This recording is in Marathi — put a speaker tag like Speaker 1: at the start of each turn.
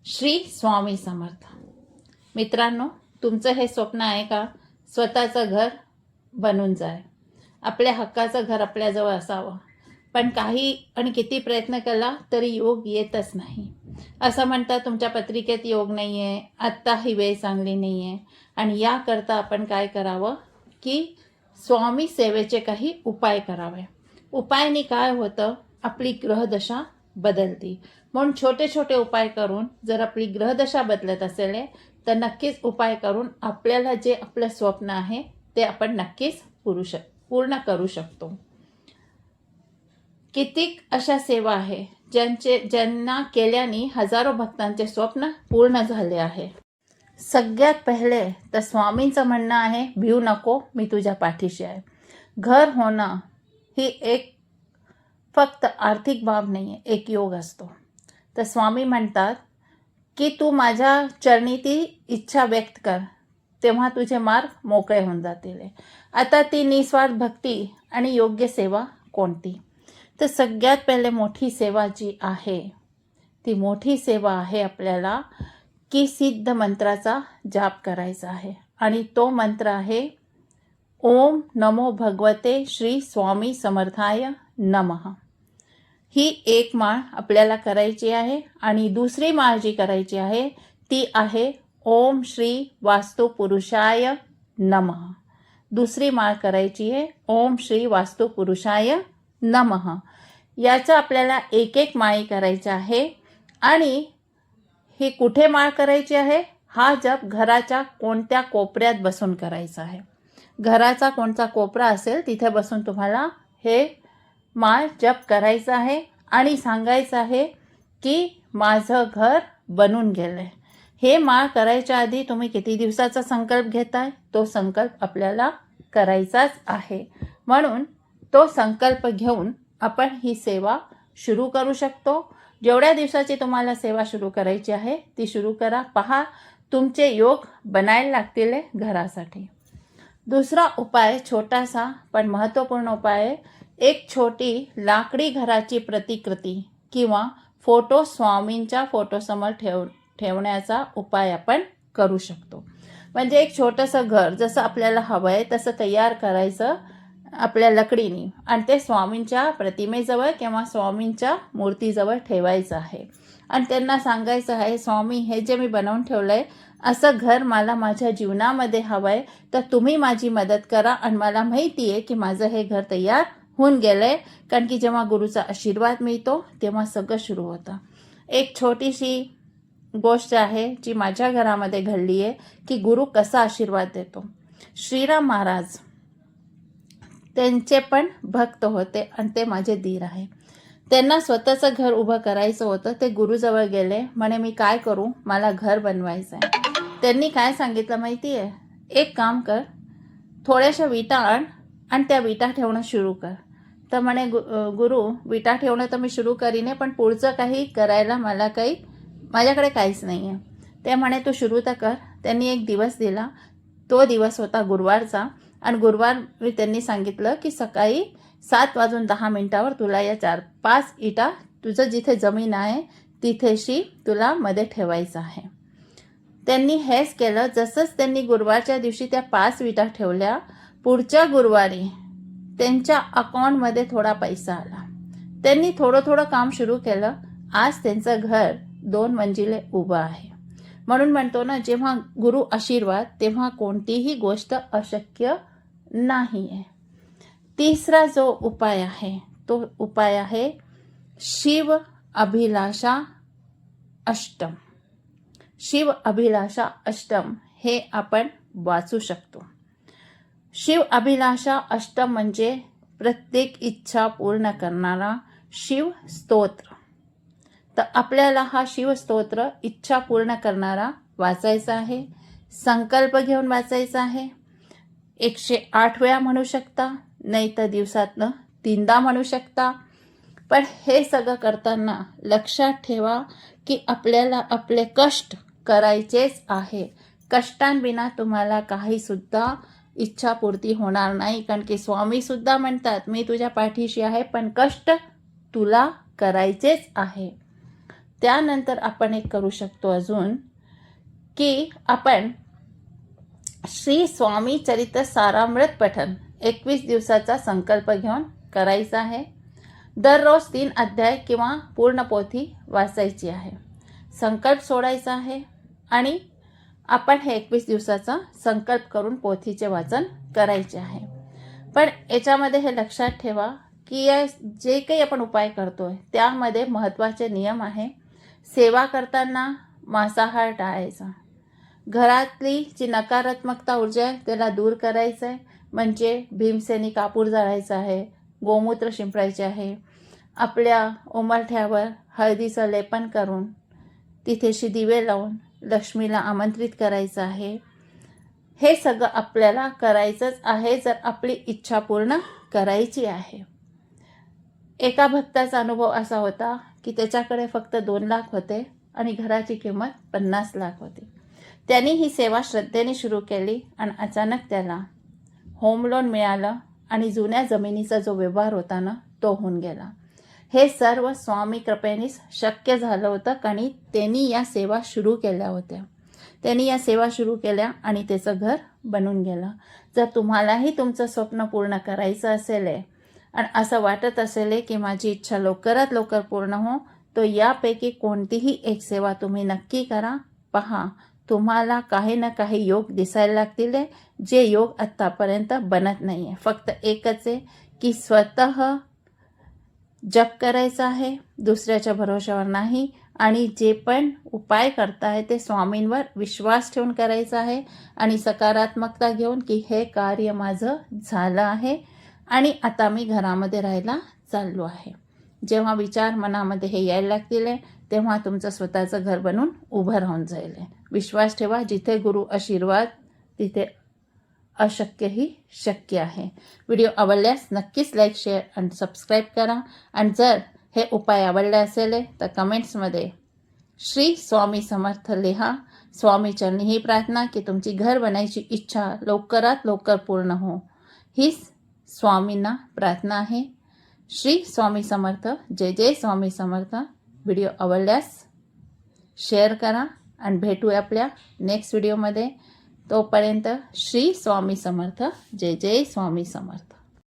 Speaker 1: श्री स्वामी समर्थ. मित्रांनो, तुमचं हे स्वप्न आहे का? स्वतःचं घर बनून जाय, आपल्या हक्काचं घर आपल्याजवळ असावं. पण काही आणि किती प्रयत्न केला तरी योग येतच नाही. असं म्हणतात तुमच्या पत्रिकेत योग नाही आहे, आत्ता ही वेळ चांगली नाही आहे. आणि याकरता आपण काय करावं की स्वामी सेवेचे काही उपाय करावे. उपायाने काय होतं, आपली ग्रहदशा बदलती. म्हणून छोटे छोटे उपाय करून जर आपली ग्रहदशा बदलत असेल तर नक्कीच उपाय करून आपल्याला जे आपलं स्वप्न आहे ते आपण नक्कीच पूर्ण करू शकतो. कितीक अशा सेवा आहे ज्यांना केल्याने हजारो भक्तांचे स्वप्न पूर्ण झाले आहे. सगळ्यात पहिले तर स्वामींचं म्हणणं आहे, भिऊ नको, मी तुझ्या पाठीशी आहे. घर होणं ही एक फक्त आर्थिक बाब नाही आहे, एक योग असतो. तर स्वामी म्हणतात की तू माझ्या चरणी ती इच्छा व्यक्त कर, तेव्हा तुझे मार्ग मोकळे होऊन जातील. आता ती निस्वार्थ भक्ती आणि योग्य सेवा कोणती? तर सगळ्यात पहिले मोठी सेवा जी आहे ती मोठी सेवा आहे आपल्याला की सिद्ध मंत्राचा जाप करायचा आहे. आणि तो मंत्र आहे ओम नमो भगवते श्री स्वामी समर्थाय नमः. ही एक माळ आपल्याला करायची आहे. आणि दुसरी माळ जी करायची आहे ती आहे ओम श्री वास्तु पुरुषाय नमः. दुसरी माळ करायची आहे ओम श्री वास्तु पुरुषाय नमः. याचं आपल्याला एक एक माळी करायचं आहे. आणि ही कुठे माळ करायची आहे? हा जप घराच्या कोणत्या कोपऱ्यात बसून करायचा आहे. घराचा कोणता कोपरा असेल तिथे बसून तुम्हाला हे माळ जप करायचा आहे. आणि सांगायचं आहे की माझं घर बनून गेलंय. हे माळ करायच्या आधी तुम्ही किती दिवसाचा संकल्प घेताय तो संकल्प आपल्याला करायचाच आहे. म्हणून तो संकल्प घेऊन आपण ही सेवा सुरू करू शकतो. जेवढ्या दिवसाची तुम्हाला सेवा सुरू करायची आहे ती सुरू करा. पहा, तुमचे योग बनायला लागतील घरासाठी. दुसरा उपाय छोटासा पण महत्त्वपूर्ण उपाय आहे. एक छोटी लाकडी घराची प्रतिकृती किंवा फोटो स्वामींच्या फोटोसमोर ठेवण्याचा उपाय आपण करू शकतो. म्हणजे एक छोटंसं घर जसं आपल्याला हवं आहे तसं तयार करायचं आपल्या लकडीने आणि ते स्वामींच्या प्रतिमेजवळ किंवा स्वामींच्या मूर्तीजवळ ठेवायचं आहे. आणि त्यांना सांगायचं आहे, स्वामी, हे जे मी बनवून ठेवलं आहे असं घर मला माझ्या जीवनामध्ये हवं आहे, तर तुम्ही माझी मदत करा. आणि मला माहिती आहे की माझं हे घर तयार होऊन गेलं आहे. कारण की जेव्हा गुरुचा आशीर्वाद मिळतो तेव्हा सगळं सुरू होतं. एक छोटीशी गोष्ट आहे जी माझ्या घरामध्ये घडली आहे की गुरु कसा आशीर्वाद देतो. श्रीराम महाराज त्यांचे पण भक्त होते आणि ते माझे दीर आहे. त्यांना स्वतःचं घर उभं करायचं होतं. ते गुरुजवळ गेले, म्हणे मी काय करू, मला घर बनवायचं आहे. त्यांनी काय सांगितलं माहिती आहे? एक काम कर, थोड्याशा विटा आण आणि त्या विटा ठेवणं सुरू कर. तर म्हणे गुरु, विटा ठेवणं तर मी सुरू करीने, पण पुढचं काही करायला माझ्याकडे काहीच नाही आहे. ते म्हणे तू सुरू तर कर. त्यांनी एक दिवस दिला. तो दिवस होता गुरुवारचा. आणि गुरुवार त्यांनी सांगितलं की सकाळी 7:10 तुला या 4-5 इटा तुझं जिथे जमीन आहे तिथेशी तुला मध्ये ठेवायचं आहे. त्यांनी हेच केलं. जसंच त्यांनी गुरुवारच्या दिवशी त्या 5 विटा ठेवल्या, पुढच्या गुरुवारी त्यांच्या अकाउंटमध्ये थोडा पैसा आला. त्यांनी थोडं थोडं काम सुरू केलं. आज त्यांचं घर 2 मंजिले उभं आहे. म्हणून म्हणतो ना, जेव्हा गुरु आशीर्वाद तेव्हा कोणतीही गोष्ट अशक्य नाही आहे. तिसरा जो उपाय आहे तो उपाय आहे शिव अभिलाषा अष्टम. शिव अभिलाषा अष्टम हे आपण वाचू शकतो. शिव अभिलाषा अष्टम म्हणजे प्रत्येक इच्छा पूर्ण करणारा शिव स्तोत्र. तर आपल्याला हा शिव स्तोत्र इच्छा पूर्ण करणारा वाचायचा आहे. संकल्प घेऊन वाचायचा आहे. 108 वेळा म्हणू शकता, नाही तर दिवसातनं 3दा म्हणू शकता. पण हे सगळं करताना लक्षात ठेवा की आपल्याला आपले कष्ट करायचेच आहे. कष्टांविना तुम्हाला काहीसुद्धा इच्छापूर्ती होणार नाही. कारण की स्वामीसुद्धा म्हणतात, मी तुझ्या पाठीशी आहे, पण कष्ट तुला करायचेच आहे. त्यानंतर आपण एक करू शकतो अजून की आपण श्री स्वामी चरित सारामृत पठन 21 दिवसाचा संकल्प घेऊन करायचा आहे. दररोज 3 अध्याय किंवा पूर्ण पोथी वाचायची आहे. संकल्प सोडायचा आहे आणि आपण हे 21 दिवसाचा संकल्प करून पोथीचे वाचन करायचे आहे. पण याच्यामध्ये हे लक्षात ठेवा की जे काही आपण उपाय करतोय त्यामध्ये महत्त्वाचे नियम आहे. सेवा करताना मांसाहार टाळायचा. घरातली जी नकारात्मकता ऊर्जा आहे त्याला दूर करायचं आहे. म्हणजे भीमसेनी कापूर जाळायचा आहे, गोमूत्र शिंपडायचे आहे, आपल्या उंबरठ्यावर हळदीचं लेपन करून तिथेशी दिवे लावून लक्ष्मीला आमंत्रित करायचं आहे. हे सगळं आपल्याला करायचंच आहे जर आपली इच्छा पूर्ण करायची आहे. एका भक्ताचा अनुभव असा होता की त्याच्याकडे फक्त 2 लाख होते आणि घराची किंमत 50 लाख होती. त्यांनी ही सेवा श्रद्धेने सुरू केली आणि अचानक त्याला होम लोन मिळालं आणि जुन्या जमिनीचा जो व्यवहार होता ना तो होऊन गेला. हे सर्व स्वामी कृपेनेच शक्य झालं होतं आणि त्यांनी या सेवा सुरू केल्या होत्या. त्यांनी या सेवा सुरू केल्या आणि त्याचं घर बनून गेलं. जर तुम्हालाही तुमचं स्वप्न पूर्ण करायचं असेल आणि असं वाटत असेल की माझी इच्छा लवकरात लवकर पूर्ण हो, तो यापैकी कोणतीही एक सेवा तुम्ही नक्की करा. पहा, तुम्हाला काही ना काही योग दिसायला लागतील जे योग आत्तापर्यंत बनत नाही आहे. फक्त एकच आहे की स्वतः जप करायचा आहे, दुसऱ्याच्या भरोशावर नाही. आणि जे पण उपाय करताय ते स्वामींवर विश्वास ठेवून करायचा आहे आणि सकारात्मकता घेऊन की हे कार्य माझं झालं आहे आणि आता मी घरामध्ये राहायला चाललो आहे. जेव्हा विचार मनामध्ये हे यायला लागतील तेव्हा तुमचं स्वतःचं घर बनून उभं राहून जाईल. विश्वास ठेवा, जिथे गुरु आशीर्वाद तिथे अशक्यही शक्य आहे. व्हिडिओ आवडल्यास नक्कीच लाईक, शेअर आणि सबस्क्राईब करा. आणि जर हे उपाय आवडले असेल तर कमेंट्समध्ये श्री स्वामी समर्थ लिहा. स्वामीचरणी ही प्रार्थना की तुमची घर बनायची इच्छा लवकरात लवकर पूर्ण हो. हीच स्वामींना प्रार्थना आहे. श्री स्वामी समर्थ. जय जय स्वामी समर्थ. व्हिडिओ आवडल्यास शेअर करा आणि भेटूया आपल्या नेक्स्ट व्हिडिओमध्ये. तोपर्यंत श्री स्वामी समर्थ. जय जय स्वामी समर्थ.